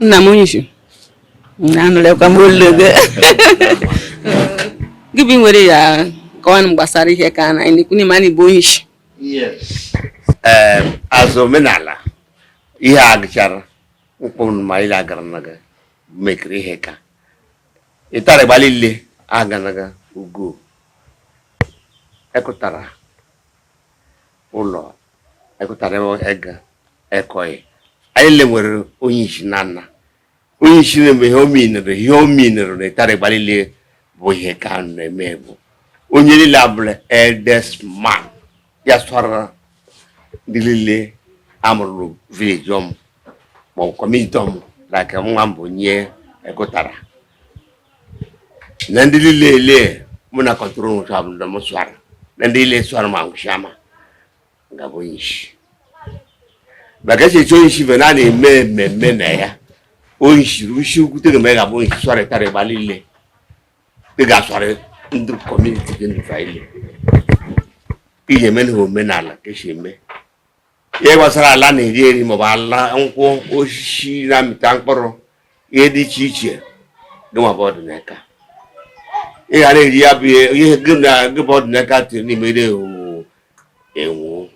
Namunji. Nanule kwa muluge. Gibi nwere ya kawan mgbasara ihe ka na ni kuni mani bonyishi. Yes. Azomenala. Ihe agchara. Ukpon ma ile agara naga. Mekri ihe ka. Itare balile aga naga ugo. Ekutara. Ụlọ. Ekutara ega. Ekoi. Ayele nwere onyishi nana. Onyishi na me hominere na itare balile bo ihe ka na emebo. Onye niile abụla eldest man ya swara ndị niile amụrụ village ọm ma ọ community ọm like nwa mbụ nye ekụtara na ndị niile ele mụ na kọntrol nwụcha abụ ndị m swara na ndị niile swara ma nwụchama ngabụ onye isi maka echeche onye isi na na-eme mmemme na ya onye isi rushi ukwu tege ma ga-abụ onye isi swara ịtara ịgba niile tega swara ndị community dị ndị faile ihe mene omenala ka esi eme ihe gbasara ala na-eri eri maọbụ ala nkwụ osisi na-amịta mkpụrụ ihe dị iche iche gịnwa bụ ọdịnaka ị ghara eri ya bụ ihe gị bụ ọdịnaka tiri n'ime enwu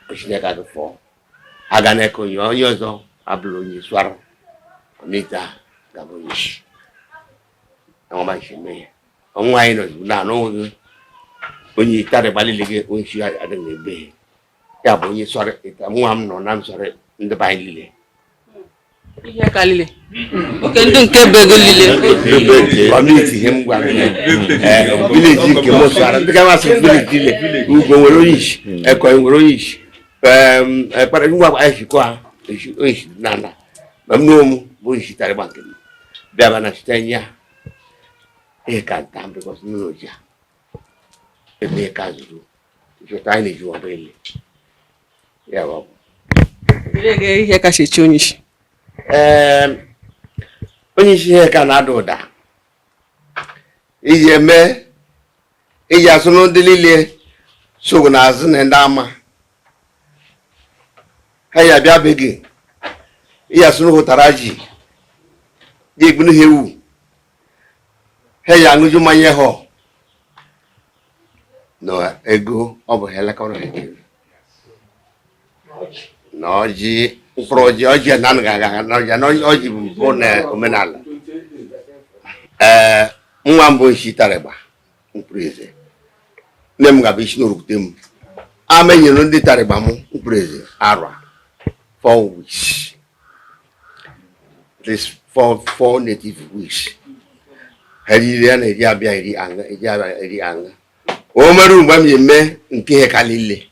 oshinaka gị fọ aga na-eke onye ọzọ abụrụ onye swara ọmịta gabụ onye isi ọma ishime ọnwa anyị nọ na n'oge onye itare balile gị onye isi adịghị ebe ya bụ onye sọrọ nwa m nọ na m sọrọ ndị be anyị lile ihe ka lile oke ndị nke be ego lile community ihe m gwara village nke m sọrọ ndị ga-amasị village lile ugbo nwere onye isi ekọ nwere onye isi ekpere ngwa anyị shikọ ha onye isi nana ma m n'omu bụ onye isi tare gba nke m bịaba na site ya ihe ka nta because no ja ebe ka zuru jo tai ni jo abele ya baba ile ihe ka shechi onyishi onyishi ihe ka na adoda ije me ije asunu dilile so na azụ na ndama haya bịa begi ije asunu hotaraji je gbunu hewu hey ya nguju manye ho no ego ọ bụ helakọrọ he no ji oji na nga no ya no oji bụ na omenala nwa mbụ nshitare ba mpreze nne m ga-abụ isi n'orukute m amenyere ndị tarịgba m mpreze ara 4 weeks at least 4 native weeks Heri ya na-eji abịa eri anga o mere mgbe m eme nke ihe ka lile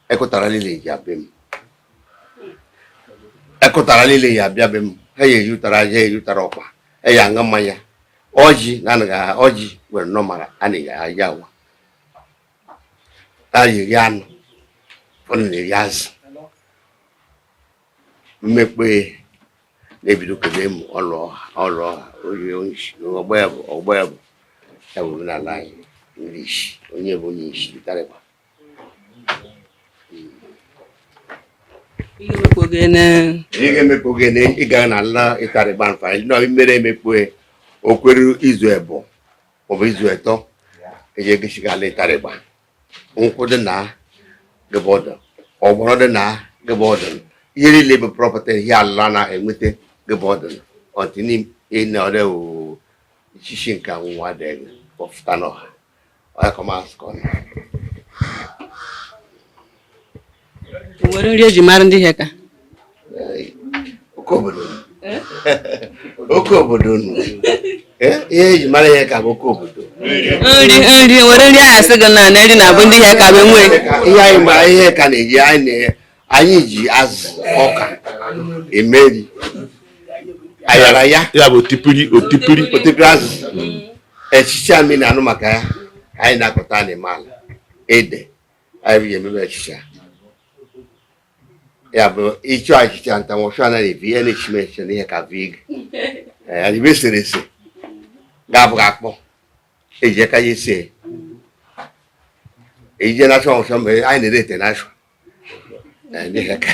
ekụtara lile ji abịa m ekụtara lile ya abịa be m ha ya ejutara aja ejutara ọkwa ya anga mmanya ọjị na anaghị ọjị nwere nọmara a na-eji aja awa a yiri anụ ụfọdụ na-eri azụ mmekpe na-ebido kebe m ọlụ ọgba ya bụ n'ala anyị English onye bụ onye isi tarịba ihe ga-emekpe ogene ịga n'ala ịtarịba mfa nọ mere emekpe okwere izu ebo maọbụ izu eto eji egesiga ala ịtarịba nkwụ dị na gịbọdụ ọgbọrọ dị na gịbọdụ ihe niile bụ prọpọtị ihe ala na-enweta gịbọdụ ọtịni ina ọdẹ o ṣíṣe nǹkan àwọn adẹ ọfúta náà ọyọ kan máa sọ ní. Nwere nri eji mara ndị ihe ka oke obodo nụ ihe eji mara ihe ka bụ oke obodo nri nwere nri ahụ sị gị na nri na-abụ ndị ihe ka bụ enwe ihe anyị mara ihe ka na-eji anyị ji azụ ọka emeri ayara ya bụ otipiri azụ echiche amị na anụ maka ya anyị na-akọta n'ala ede anyị bụ emebe echiche ya bụ ịchọ achịcha nta nwọchụ anaghị ebi ihe na-echimeche n'ihe ka vig adịbe eserese ga-abụghị akpọ eji aka ya ese ejije nashọn nwọchọ mgbe anyị na-ere ete nashọn n'ihe ka